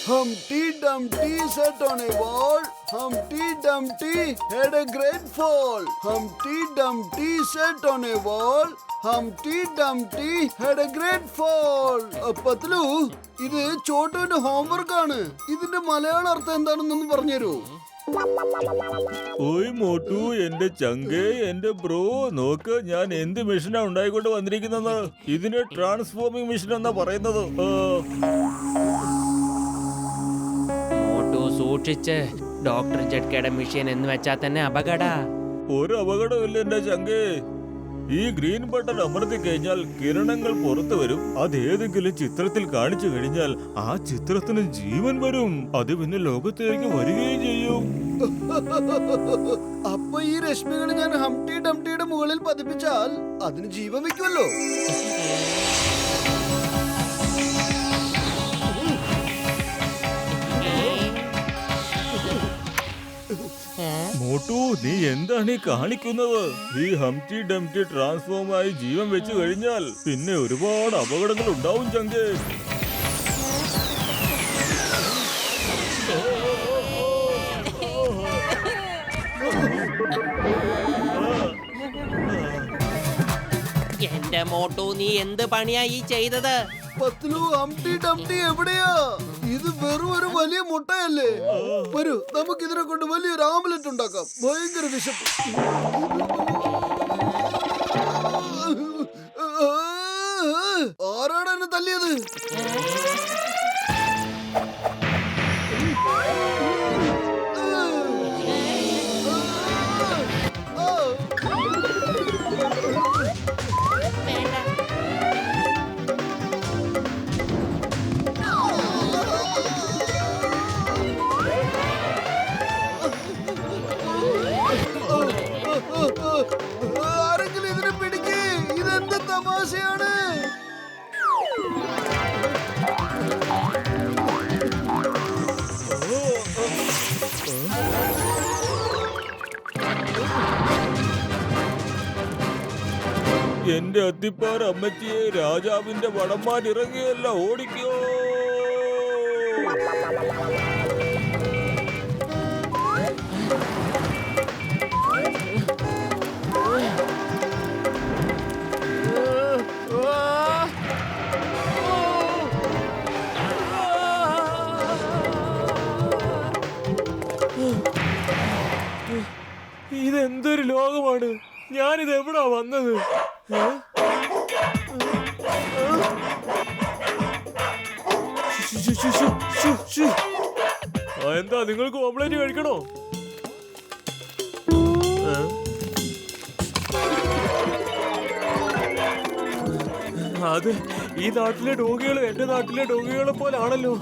Humpty Dumpty sat on a wall. Humpty Dumpty had a great fall. Humpty Dumpty sat on a wall. Humpty Dumpty had a great fall. Patlu, ഇത് ചോട്ടുവിന്റെ homework ആണ്. ഇതിന്റെ മലയാള അർത്ഥം എന്താണെന്നൊന്ന് പറഞ്ഞുതരൂ. ഓയ് മോട്ടു, എന്റെ ചങ്കേ, എന്റെ bro, നോക്ക് ഞാൻ എന്ത് മെഷീനാ ഉണ്ടായിക്കൊണ്ട് വന്നിരിക്കുന്നത്. ഇതിന് ട്രാൻസ്ഫോമിംഗ് മെഷീൻ എന്നാ പറയുന്നത്. മോട്ടു സൂക്ഷിച്ച്, ഡോക്ടർ ജഡ്കയുടെ മെഷീൻ എന്ന് വെച്ചാൽ തന്നെ അപകട. ഒരു അപകടമില്ല എന്റെ ചങ്കേ. ഈ ഗ്രീൻ ബട്ടൺ അമർത്തി കഴിഞ്ഞാൽ കിരണങ്ങൾ പുറത്തു വരും. അത് ഏതെങ്കിലും ചിത്രത്തിൽ കാണിച്ചു കഴിഞ്ഞാൽ ആ ചിത്രത്തിന് ജീവൻ വരും. അത് പിന്നെ ലോകത്തേക്ക് വരികയും ചെയ്യും. അപ്പൊ ഈ രശ്മികൾ ഞാൻ ഹംപ്റ്റി ഡംപ്റ്റിയുടെ മുകളിൽ പതിപ്പിച്ചാൽ അതിന് ജീവൻ വെക്കുമല്ലോ. മോട്ടു, നീ എന്താണ് ഈ കാണിക്കുന്നത്? ഈ ഹംപ്റ്റി ഡംപ്റ്റി ട്രാൻസ്ഫോം ആയി ജീവൻ വെച്ചു കഴിഞ്ഞാൽ പിന്നെ ഒരുപാട് അപകടങ്ങൾ ഉണ്ടാവും ചങ്കേ. എന്റെ മോട്ടു, നീ എന്ത് പണിയാ ഈ ചെയ്തത്? പത്ലു, ഹംപ്റ്റി ഡംപ്റ്റി എവിടെയാ? ഇത് വെറും ഒരു വലിയ മുട്ടയല്ലേ. വരൂ, നമുക്ക് ഇതിനെ കൊണ്ട് വലിയൊരു ആംലറ്റ് ഉണ്ടാക്കാം. ഭയങ്കര വിശപ്പ്. ആരാണ് എന്നെ തല്ലിയത്? ആരെങ്കിലും ഇതിനെ പിടിക്കേ. ഇതെന്ത് തമാശയാണ്? എന്റെ അത്തിപ്പാർ അമ്മച്ചിയെ രാജാവിന്റെ വടന്മാർ ഇറങ്ങിയല്ല, ഓടിക്കോ. ഇതെന്തൊരു ലോകമാണ്. ഞാനിത് എവിടാ വന്നത്? എന്താ, നിങ്ങൾക്ക് ഓംലെറ്റ് കഴിക്കണോ? അത് ഈ നാട്ടിലെ ഡോഗികൾ എന്റെ നാട്ടിലെ ഡോഗികളെ പോലാണല്ലോ.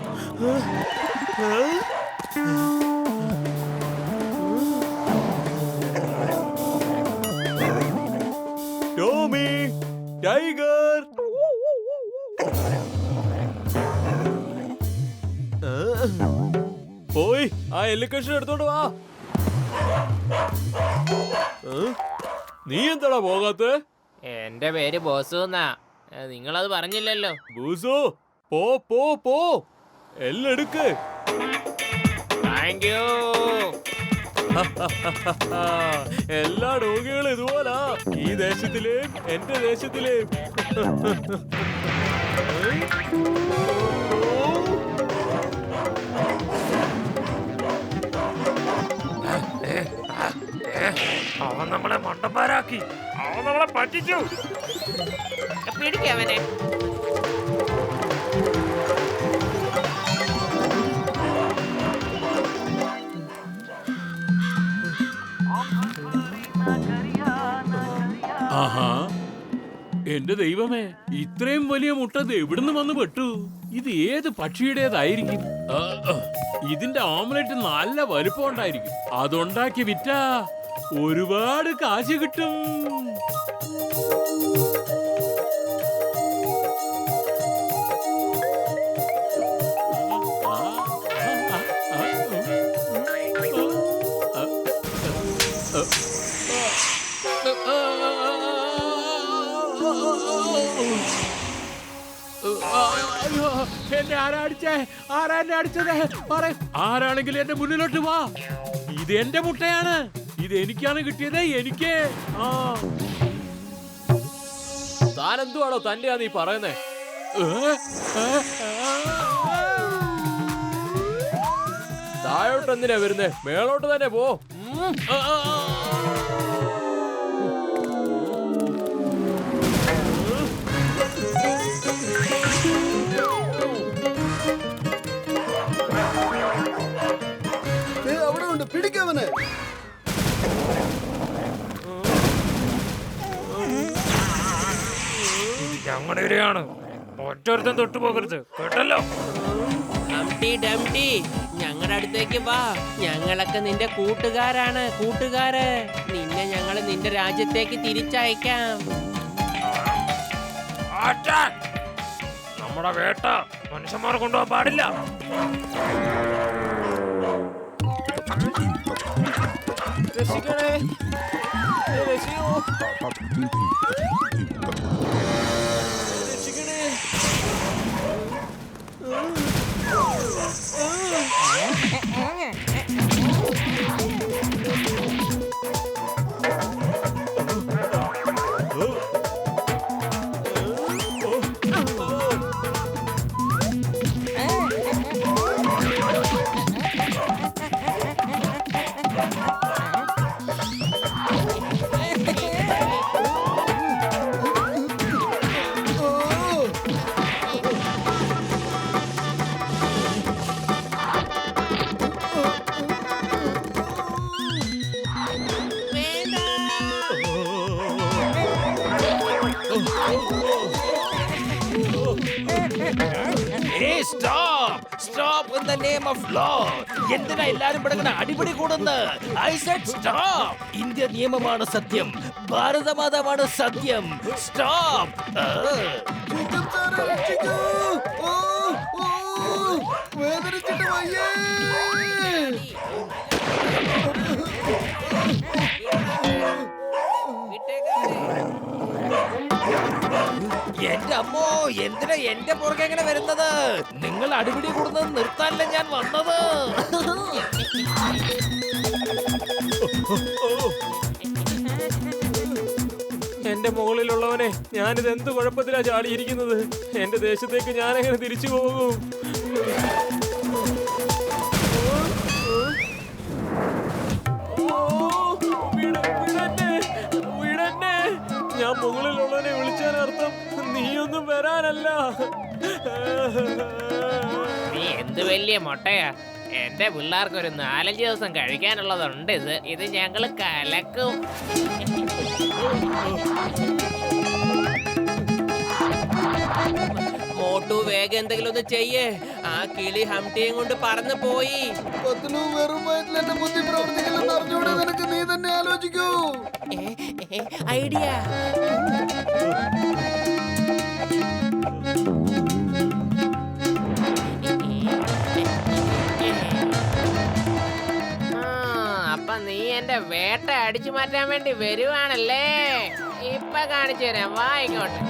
ടോമി, ടൈഗർ, പോയി ആ എല്ലിക്കഷ്ണം എടുത്തോണ്ട് വാ. നീ എന്താടാ പോകാത്ത? എന്റെ പേര് ബോസു എന്നാ. നിങ്ങളത് പറഞ്ഞില്ലല്ലോ. ബൂസു, പോ പോ പോ, എല്ലെടുക്ക്. Thank you. എല്ലാ ഡോഗികളും ഇതുപോലാ, ഈ ദേശത്തിലെയും എന്റെ ദേശത്തിലെയും. അവൻ നമ്മളെ മണ്ടന്മാരാക്കി. അവൻ നമ്മളെ പറ്റിച്ചു. പിടിക്കവനെ. ആഹാ, എന്റെ ദൈവമേ, ഇത്രയും വലിയ മുട്ട എവിടുന്ന് വന്ന് പെട്ടു? ഇത് ഏത് പക്ഷിയുടേതായിരിക്കും? ഇതിന്റെ ഓംലെറ്റ് നല്ല വലുപ്പം ഉണ്ടായിരിക്കും. അതുണ്ടാക്കി വിറ്റാ ഒരുപാട് കാശ് കിട്ടും. അയ്യോ, എന്നെ ആരാ അടിച്ചേ? ആരാ എന്നെ അടിച്ചത്? ആരാണെങ്കിലും എന്റെ മുന്നിലോട്ട് വാ. ഇത് എന്റെ മുട്ടയാണ്. ഇത് എനിക്കാണ് കിട്ടിയത്. എനിക്ക് താൻ എന്തുവാണോ തന്റെയാ നീ പറയുന്നേ? താഴോട്ട് എന്തിനാ വരുന്നേ? മേളോട്ട് തന്നെ പോ. അവിടെ ഉണ്ട്, പിടിക്കവനെ. ഞങ്ങളുടെ ഇരയാണ്, ഒറ്റൊരുത്തൻ തൊട്ടു പോകരുത്, കേട്ടല്ലോ? ഹംടി ഡംടി, ഞങ്ങളുടെ അടുത്തേക്ക് വാ. ഞങ്ങളൊക്കെ നിന്റെ കൂട്ടുകാരാണ്, കൂട്ടുകാര്. നിന്നെ ഞങ്ങൾ നിന്റെ രാജ്യത്തേക്ക് തിരിച്ചയക്കാം. നമ്മുടെ വേട്ട മനുഷ്യന്മാർ കൊണ്ടുപോകാൻ പാടില്ല. രക്ഷിക്കണേ, രക്ഷിക്കൂ, രക്ഷിക്കണേ. എന്തിനാ എല്ലാരും ഇവിടെ അടിപിടി കൂടുന്നത്? I said stop. ഇന്ത്യ നിയമമാണ് സത്യം, ഭാരതമാതാവാണ് സത്യം. സ്റ്റോപ്പ്. രക്ഷിക്കൂ. വേദനിച്ചിട്ട് വയ്യേ. എന്റെ അമ്മോ, എന്തിനാ എന്റെ പുറകെ എങ്ങനെ വരുന്നത്? നിങ്ങൾ അടിപിടി കൂടുന്നത് നിർത്താനല്ല ഞാൻ വന്നത്. എന്റെ മുകളിലുള്ളവനെ, ഞാനിത് എന്ത് കുഴപ്പത്തിലാ ചാടിയിരിക്കുന്നത്? എന്റെ ദേശത്തേക്ക് ഞാൻ എങ്ങനെ തിരിച്ചു പോകും? ഞാൻ മുകളിലുള്ളവനെ വിളിച്ചാനർത്ഥം നീയൊന്നും വരാനല്ല. നീ എന്ത് വലിയ മുട്ടയാ. എന്റെ പിള്ളേർക്ക് ഒരു 4-5 ദിവസം കഴിക്കാനുള്ളതുണ്ട്. ഇത് ഞങ്ങള് കലക്കും. മോട്ടു, വേഗം എന്തെങ്കിലും ഒന്ന് ചെയ്യേ. ആ കിളി ഹംടിയും കൊണ്ട് പറന്നു പോയി. പത്തിനു വെറും വയറ്റിൽ എന്റെ ബുദ്ധി പ്രവർത്തിക്കില്ലെന്ന് അറിഞ്ഞൂടെ നിനക്ക്? നീ തന്നെ ആലോചിക്കൂ. ഐഡിയ. അപ്പൊ നീ എന്റെ വേട്ട അടിച്ചു മാറ്റാൻ വേണ്ടി വരുവാണല്ലേ? ഇപ്പൊ കാണിച്ചു തരാം, വാ ഇങ്ങോട്ട്.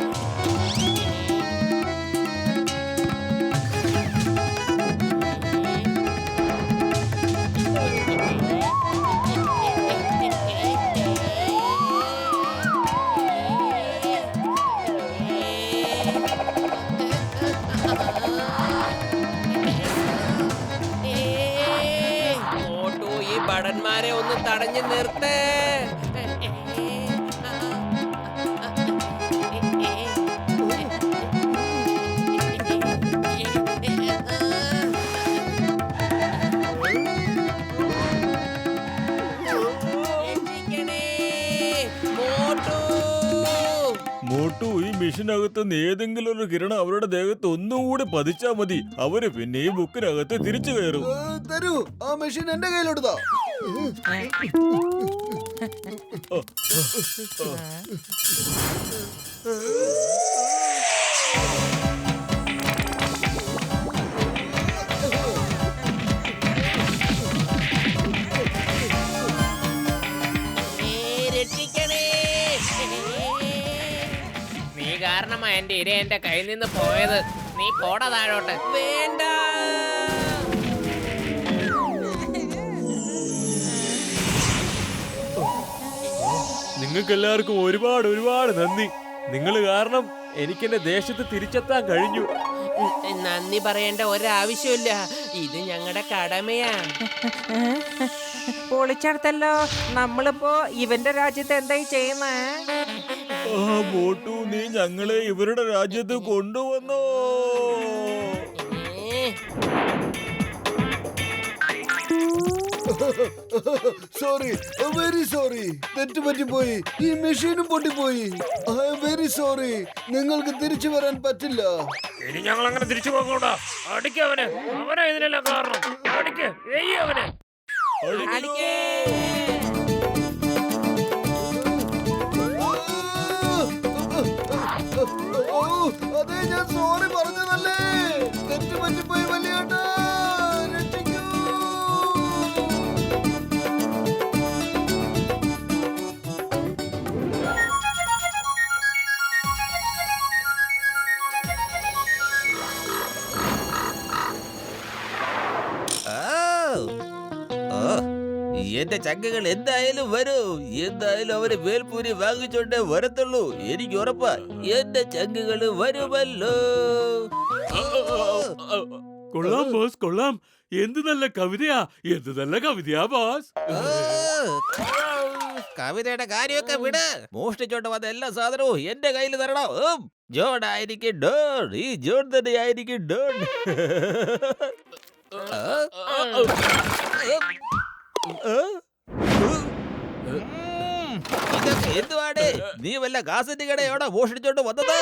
ഭടന്മാരെ ഒന്ന് തടഞ്ഞു നിർത്ത്. മോട്ടു, ഈ മിഷനകത്ത് ഏതെങ്കിലും ഒരു കിരണം അവരുടെ ദേഹത്ത് ഒന്നുകൂടി പതിച്ചാ മതി. അവര് പിന്നെ ഈ ബുക്കിനകത്ത് തിരിച്ചു കയറും. തരൂ, ആ മെഷീൻ എന്റെ കയ്യിലെടുത്തോ. നീ കാരണമാ എന്റെ ഇര എന്റെ കയ്യിൽ നിന്ന് പോയത്. നീ പോടാ താഴോട്ട്. വേണ്ട. നിങ്ങൾക്ക് എല്ലാവർക്കും ഒരുപാട് ഒരുപാട് നന്ദി. നിങ്ങൾ കാരണം എനിക്ക് എന്റെ ദേശത്ത് തിരിച്ചെത്താൻ കഴിഞ്ഞു. നന്ദി പറയേണ്ട ഒരാവശ്യമില്ല. ഇത് ഞങ്ങളുടെ കടമയാ. പൊളിച്ചെടുത്തല്ലോ. നമ്മളിപ്പോ ഇവന്റെ രാജ്യത്ത് എന്തായി ചെയ്യുന്നേ? ആ മോട്ടു, നീ ഞങ്ങളെ ഇവരുടെ രാജ്യത്ത് കൊണ്ടുവന്നോ? Sorry, very sorry. തെറ്റ് പറ്റിപ്പോയി. ഈ മെഷീനും പൊട്ടിപ്പോയി. I am very sorry. നിങ്ങൾക്ക് തിരിച്ചു വരാൻ പറ്റില്ല. ഇനി ഞങ്ങൾ അങ്ങനെ തിരിച്ചു പോകൂടാ. അടിക്കവന്. അവനാ ഇതിനെല്ലാം കാരണം. അടിക്ക്. അവനെ. അടിക്കേ. അതെ, ഞാൻ സോറി പറഞ്ഞതല്ലേ. തെറ്റ് പറ്റിപ്പോയി വലിയേട്ടാ. രക്ഷിക്കൂ. എന്റെ ചങ്കകൾ എന്തായാലും വരും. എന്തായാലും അവര് വേൽപൂരി വാങ്ങിച്ചോണ്ടേ വരത്തുള്ളൂ. എനിക്ക് ഉറപ്പാ എന്റെ ചങ്കകൾ വരുമല്ലോ. കൊള്ളാം ബോസ്, കൊള്ളാം. എന്ത് നല്ല കവിതയാ, എന്ത് നല്ല കവിതയാ ബോസ്. കവിതയുടെ കാര്യമൊക്കെ വിട്. മോഷ്ടിച്ചോണ്ട് വന്ന എല്ലാ സാധനവും എന്റെ കയ്യിൽ തരണം. ജോൺ ആയിരിക്കും ഡോൺ. ഈ ജോൺ തന്നെ ആയിരിക്കും ഡോൺ. ഇതൊക്കെ എന്തുവാടേ? നീ വല്ല കാസറ്റ് കടയോടെ മോഷ്ടിച്ചോണ്ട് വന്നത്?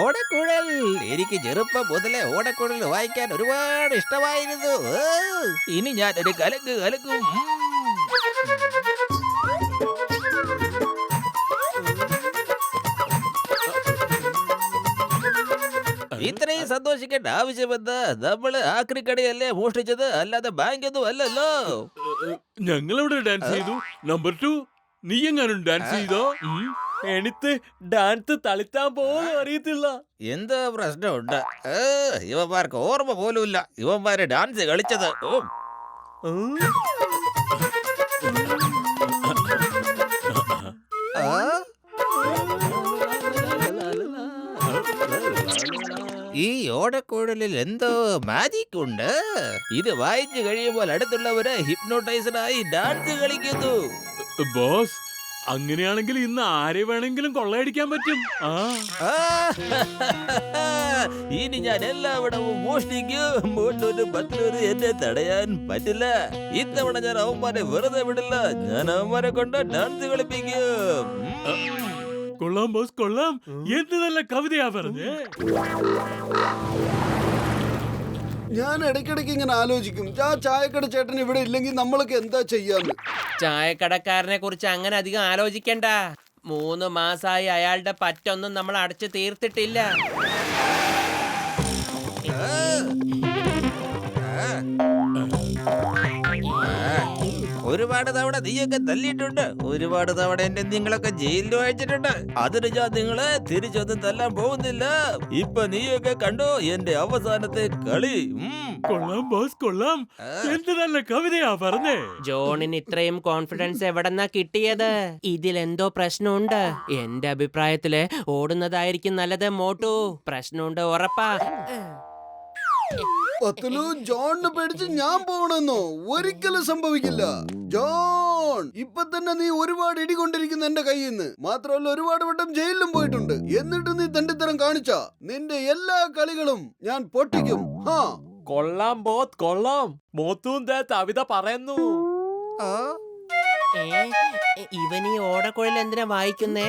ഓടക്കുഴൽ. എനിക്ക് ചെറുപ്പം മുതലേ ഓടക്കുഴൽ വായിക്കാൻ ഒരുപാട് ഇഷ്ടമായിരുന്നു. ഇനി ഞാൻ ഒരു കലക്ക് കലക്കും. ഇത്രയും സന്തോഷിക്കേണ്ട ആവശ്യമെന്താ? നമ്മള് ആക്രിക്കടയല്ലേ മോഷ്ടിച്ചത്, അല്ലാതെ ബാങ്കൊന്നും അല്ലല്ലോ. ഞങ്ങളിവിടെ ഡാൻസ് ചെയ്തു. നമ്പർ 2, നീ എങ്ങാനും ഡാൻസ് ചെയ്തോ? എനിക്ക് ഡാൻസ് തളിത്താൻ പോലും അറിയത്തില്ല. എന്താ പ്രശ്നമുണ്ട്? ഇവന്മാർക്ക് ഓർമ്മ പോലുമില്ല ഇവന്മാര് ഡാൻസ് കളിച്ചത്. ഈ ഓടക്കുഴലിൽ എന്തോ മാജിക് ഉണ്ട്. ഇത് വായിച്ചു കഴിയുമ്പോൾ അടുത്തുള്ളവര് ഹിപ്നോട്ടൈസ്ഡായി ഡാൻസ് കളിക്കുന്നു. ബോസ്, അങ്ങനെയാണെങ്കിൽ ഇന്ന് ആരെ വേണമെങ്കിലും കൊള്ളയടിക്കാൻ പറ്റും. ഇനി ഞാൻ എല്ലാവിടവും മോഷ്ടിക്കും. മോട്ടൂര് പത്തൂര് എന്നെ തടയാൻ പറ്റില്ല. ഇത്തവണ ഞാൻ അവന്മാരെ വെറുതെ വിടില്ല. ഞാൻ അവന്മാരെ കൊണ്ട് ഡാൻസ് കളിപ്പിക്കും. കൊള്ളാം ബോസ്, കൊള്ളാം. എന്ത് നല്ല കവിതയാ പറഞ്ഞേ. ഞാൻ ഇടയ്ക്കിടയ്ക്ക് ഇങ്ങനെ ആലോചിക്കും, ചായക്കട ചേട്ടൻ ഇവിടെ ഇല്ലെങ്കിൽ നമ്മളൊക്കെ എന്താ ചെയ്യാന്ന്. ചായക്കടക്കാരനെ കുറിച്ച് അങ്ങനെ അധികം ആലോചിക്കണ്ട. 3 മാസമായി അയാളുടെ പറ്റൊന്നും നമ്മൾ അടച്ചു തീർത്തിട്ടില്ല. ഒരുപാട് തവണ നീയൊക്കെ തല്ലിയിട്ടുണ്ട്. ഒരുപാട് തവണ എന്നെ നിങ്ങളൊക്കെ ജയിലിൽ അയച്ചിട്ടുണ്ട്. അതിന് ഞാൻ നിങ്ങളെ തിരിച്ചൊന്നും തല്ലാൻ പോകുന്നില്ല. ഇപ്പൊ നീയൊക്കെ കണ്ടോ എന്റെ അവസാനത്തെ കളി. കൊള്ളാം ബോസ്, കൊള്ളാം. എന്ത് നല്ല കവിതയാ പറഞ്ഞേ. ജോണിന് ഇത്രയും കോൺഫിഡൻസ് എവിടെന്നാ കിട്ടിയത്? ഇതിലെന്തോ പ്രശ്നമുണ്ട്. എന്റെ അഭിപ്രായത്തില് ഓടുന്നതായിരിക്കും നല്ലത്. മോട്ടു, പ്രശ്നമുണ്ട് ഉറപ്പാ. പത്തലു, ജോണിനെ പേടിച്ച് ഞാൻ പോകണമെന്നോ? ഒരിക്കലും സംഭവിക്കില്ല. ജോൺ, ഇപ്പൊ തന്നെ നീ ഒരുപാട് ഇടികൊണ്ടിരിക്കുന്ന എന്റെ കയ്യിൽ നിന്ന്. മാത്രമല്ല ഒരുപാട് വട്ടം ജയിലിലും പോയിട്ടുണ്ട്. എന്നിട്ട് നീ തണ്ടിത്തരം കാണിച്ച നിന്റെ എല്ലാ കളികളും ഞാൻ പൊട്ടിക്കും. കൊള്ളാം ബോസ്, കൊള്ളാം. മോത്തും കവിത പറയുന്നു. ഇവൻ ഈ ഓടക്കുഴൽ എന്തിനാ വായിക്കുന്നേ?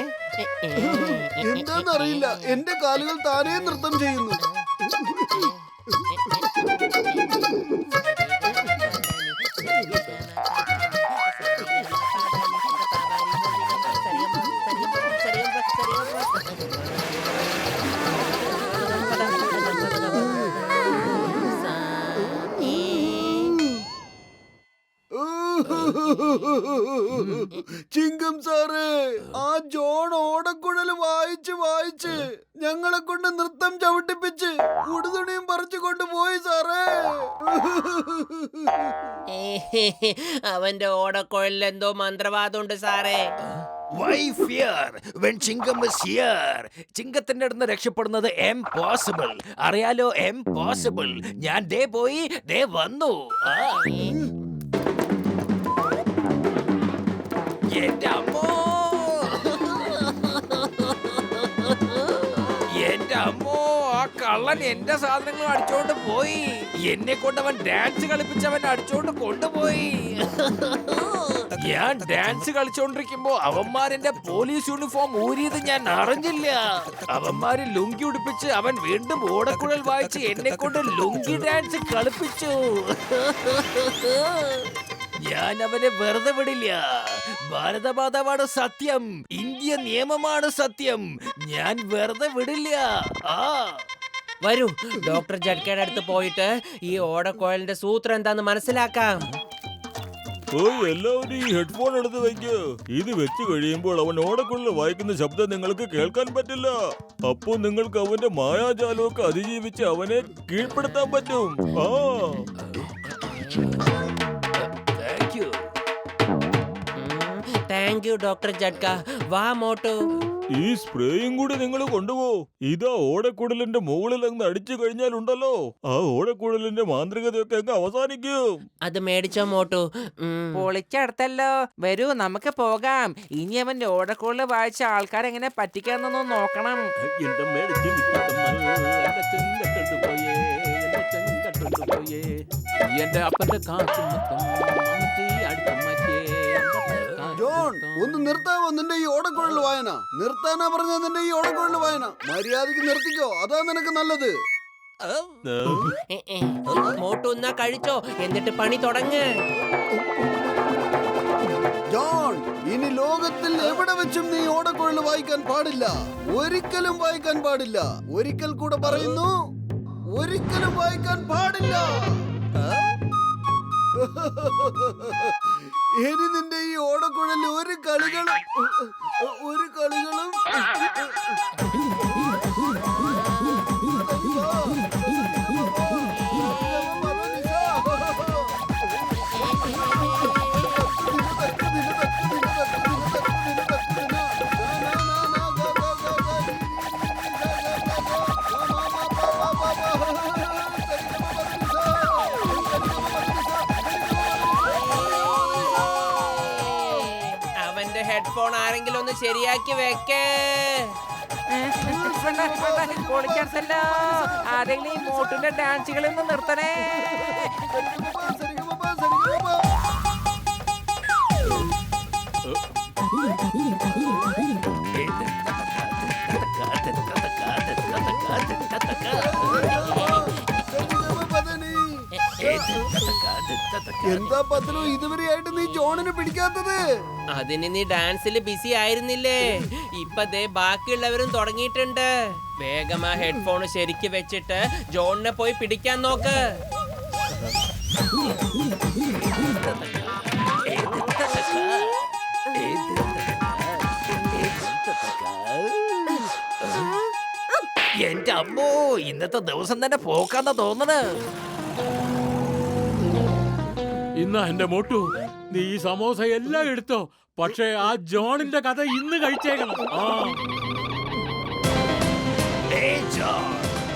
എന്താന്നറിയില്ല, എന്റെ കാലുകൾ താനേ നൃത്തം ചെയ്യുന്നു. ചിങ്കം സാറേ, ആ ജോൺ ഓടക്കുഴൽ വായിച്ച് ഞങ്ങളെ കൊണ്ട് നൃത്തം ചവിട്ടിപ്പിച്ച് ഉടുതുണിയും പറിച്ചു കൊണ്ടുപോയി സാറേ. അവന്റെ ഓടക്കുഴലിൽ എന്തോ മന്ത്രവാദമുണ്ട് സാറേ. Why fear when Chingam is here? ചിങ്കത്തിന്റെ അടുത്ത് രക്ഷപ്പെടുന്നത് impossible. അറിയാലോ, impossible. ഞാൻ ദേ പോയി ദേ വന്നു. എന്റെ അമ്മോ, എന്റെ അമ്മോ, ആ കള്ളൻ എന്റെ സാധനങ്ങൾ അടിച്ചോണ്ട് പോയി. എന്നെ കൊണ്ട് അവൻ ഡാൻസ് കളിപ്പിച്ചവൻ അടിച്ചോണ്ട് കൊണ്ടുപോയി. ഞാൻ ഡാൻസ് കളിച്ചോണ്ടിരിക്കുമ്പോ അവന്മാരെന്റെ പോലീസ് യൂണിഫോം ഊരിയത് ഞാൻ അറിഞ്ഞില്ല. അവന്മാര് ലുങ്കി ഉടുപ്പിച്ച് അവൻ വീണ്ടും ഓടക്കുഴൽ വായിച്ച് എന്നെ കൊണ്ട് ലുങ്കി ഡാൻസ് കളിപ്പിച്ചു. ഞാൻ അവനെ വെറുതെ വിടില്ല. ഭാരതമാതാവാണ് സത്യം, ഇന്ത്യ നിയമമാണ് സത്യം. ഞാൻ വെറുതെ വിടില്ല. വരൂ, ഡോക്ടർ ജഡ്കയുടെ അടുത്ത് പോയിട്ട് ഈ ഓടക്കുഴലിന്റെ സൂത്രം എന്താന്ന് മനസ്സിലാക്കാം. എല്ലാവരും ഈ ഹെഡ്ഫോൺ എടുത്ത് വെക്ക്. ഇത് വെച്ച് കഴിയുമ്പോൾ അവൻ ഓടക്കുഴൽ വായിക്കുന്ന ശബ്ദം നിങ്ങൾക്ക് കേൾക്കാൻ പറ്റില്ല. അപ്പോൾ നിങ്ങൾക്ക് അവന്റെ മായാജാലമൊക്കെ അതിജീവിച്ച് അവനെ കീഴ്പ്പെടുത്താൻ പറ്റും. താങ്ക് യു ഡോക്ടർ ജഡ്ക. വാ മോട്ടു. ഈ സ്പ്രേയും കൂടി നിങ്ങൾ കൊണ്ടുപോ. ഇതാ ഓടക്കുഴലിന്റെ മുകളിൽ അങ്ങ് അടിച്ചു കഴിഞ്ഞാലുണ്ടല്ലോ, ആ ഓടക്കുഴലിന്റെ മാന്ത്രികതയൊക്കെ അങ്ങ് അവസാനിക്കും. അത് മേടിച്ചോ മോട്ടു. പൊളിച്ചടുത്തല്ലോ. വരൂ, നമുക്ക് പോകാം. ഇനി അവന്റെ ഓടക്കുഴല് വായിച്ച ആൾക്കാരെങ്ങനെ പറ്റിക്കാന്നൊന്ന് നോക്കണം. എന്റെ അപ്പന്റെ കാശ് ജോൺ, ഒന്ന് നിർത്താവോ നിന്റെ ഈ ഓടക്കുഴൽ വായന? നിർത്താനാ പറഞ്ഞ നിന്റെ ഈ ഓടക്കുഴൽ വായന. മര്യാദക്ക് നിർത്തിക്കോ, അതാ നിനക്ക് നല്ലത്. മോട്ടു എന്നാ കഴിച്ചോ, എന്നിട്ട് പണി തുടങ്ങ്. ജോൺ, ഇനി ലോകത്തിൽ എവിടെ വെച്ചും നീ ഓടക്കുഴൽ വായിക്കാൻ പാടില്ല. ഒരിക്കലും വായിക്കാൻ പാടില്ല. ഒരിക്കൽ കൂടെ പറയുന്നു, ഒരിക്കലും വായിക്കാൻ പാടില്ല. ഇനി നിന്റെ ഈ ഓടക്കുഴലിൽ ഒരു കളികളും ഹെഡ്ഫോൺ ആരെങ്കിലും ഒന്ന് ശരിയാക്കി വെക്കേ. പൊളിച്ചടുത്തല്ലോ. ആരെങ്കിലും ഈ മോട്ടിന്റെ ഡാൻസുകളിൽ നിന്ന് നിർത്തണേ. എന്താ പത്തലോ ഇതുവരെയായിട്ട് നീ ജോണിനെ പിടിക്കാത്തത്? അതിന് നീ ഡാൻസിൽ ബിസി ആയിരുന്നില്ലേ? ഇപ്പൊ ദേ ബാക്കിയുള്ളവരും തുടങ്ങിയിട്ടുണ്ട്. വേഗം ആ ഹെഡ്ഫോൺ ശരിക്ക് വെച്ചിട്ട് ജോണിനെ പോയി പിടിക്കാൻ നോക്ക്. എന്റെ അമ്മോ, ഇന്നത്തെ ദിവസം തന്നെ പോക്കാന്നാ തോന്നണ്. ഇന്നാ എന്റെ മോട്ടു, നീ ഈ സമോസ എല്ലാം എടുത്തോ. പക്ഷേ ആ ജോണിന്റെ കഥ ഇന്ന് കഴിച്ചേക്കണം. Hey John,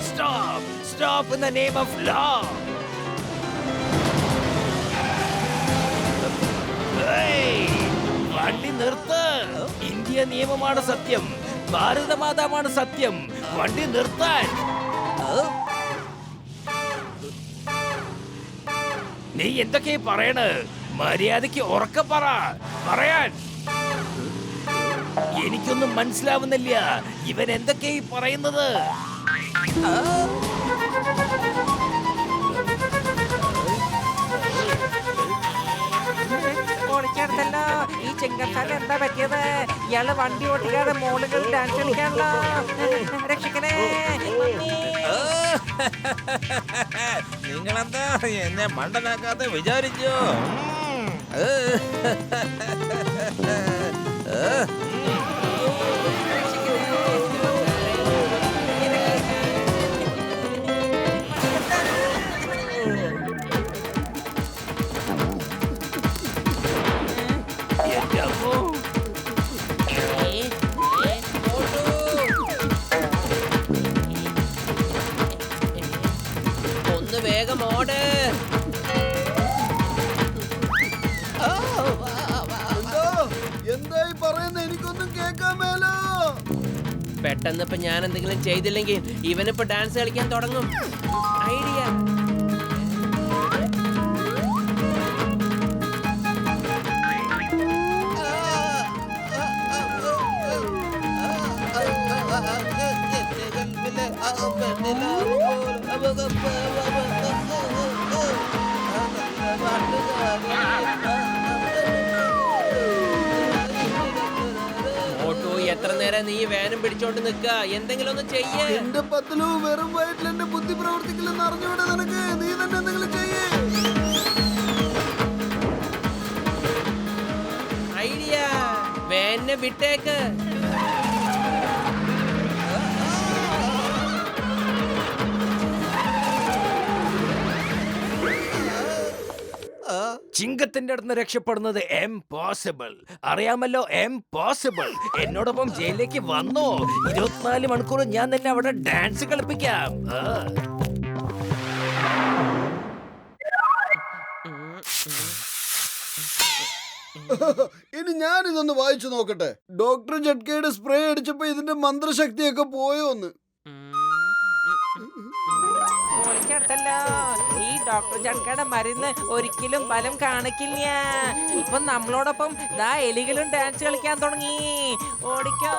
stop! Stop in the name of law! Hey! വണ്ടി നിർത്ത്. ഇന്ത്യ നിയമമാണ് സത്യം, ഭാരതമാതാവാണ് സത്യം. വണ്ടി നിർത്താൻ. നീ എന്തൊക്കെയാ പറയണ്? മര്യാദയ്ക്ക് ഉറക്കെ പറയാൻ. എനിക്കൊന്നും മനസ്സിലാവുന്നില്ല. ഇവൻ എന്തൊക്കെയാ പറയുന്നത്? പൊളിച്ചടുത്തല്ലോ. ഈ ചെങ്കത്താൻ എന്താ പറ്റിയത്? ഇയാള് വണ്ടി ഓട്ടിക്കാതെ മോളുകൾ ഡാൻസ് കളിക്കാണല്ലോ. രക്ഷിക്കണേ. നിങ്ങളെന്താ എന്നെ മണ്ടനാക്കാതെ വിചാരിച്ചോ? അമ്മോ. ഒന്ന് വേഗം ഓട്. എന്തായി പറയുന്ന എനിക്കൊന്നും കേൾക്കാൻ മേലോ. പെട്ടെന്ന് ഇപ്പൊ ഞാൻ എന്തെങ്കിലും ചെയ്തില്ലെങ്കിൽ ഇവനിപ്പോ ഡാൻസ് കളിക്കാൻ തുടങ്ങും. ഐഡിയ. ഓട്ടോ, എത്ര നേരം നീ വാനും പിടിച്ചോണ്ട് നിക്ക? എന്തെങ്കിലും ഒന്ന് ചെയ്യേ. എന്റെ പത്തലു വെറും വയറ്റിൽ എന്റെ ബുദ്ധി പ്രവർത്തിക്കില്ലെന്ന് അറിഞ്ഞൂടെ നിനക്ക്? നീ തന്നെ എന്തെങ്കിലും ചെയ്യേ. ഐഡിയ. വാനിനെ വിട്ടേക്ക്. ചിങ്കത്തിന്റെ അടുത്ത് രക്ഷപ്പെടുന്നത് എംപോസിബിൾ. അറിയാമല്ലോ, എംപോസിബിൾ. എന്നോടൊപ്പം ജയിലിലേക്ക് വന്നോ? 24 മണിക്കൂർ ഞാൻ തന്നെ അവിടെ ഡാൻസ് കളിപ്പിക്കാം. ഇനി ഞാൻ ഇതൊന്ന് വായിച്ചു നോക്കട്ടെ. ഡോക്ടർ ജഡ്കയുടെ സ്പ്രേ അടിച്ചപ്പോ ഇതിന്റെ മന്ത്രശക്തിയൊക്കെ പോയോന്ന്. പൊളിച്ചെടുത്തല്ലോ. ഈ ഡോക്ടർ ജഡ്കയുടെ മരുന്ന് ഒരിക്കലും ഫലം കാണിക്കില്ല. ഇപ്പൊ നമ്മളോടൊപ്പം ദാ എലികളും ഡാൻസ് കളിക്കാൻ തുടങ്ങി. ഓടിക്കോ.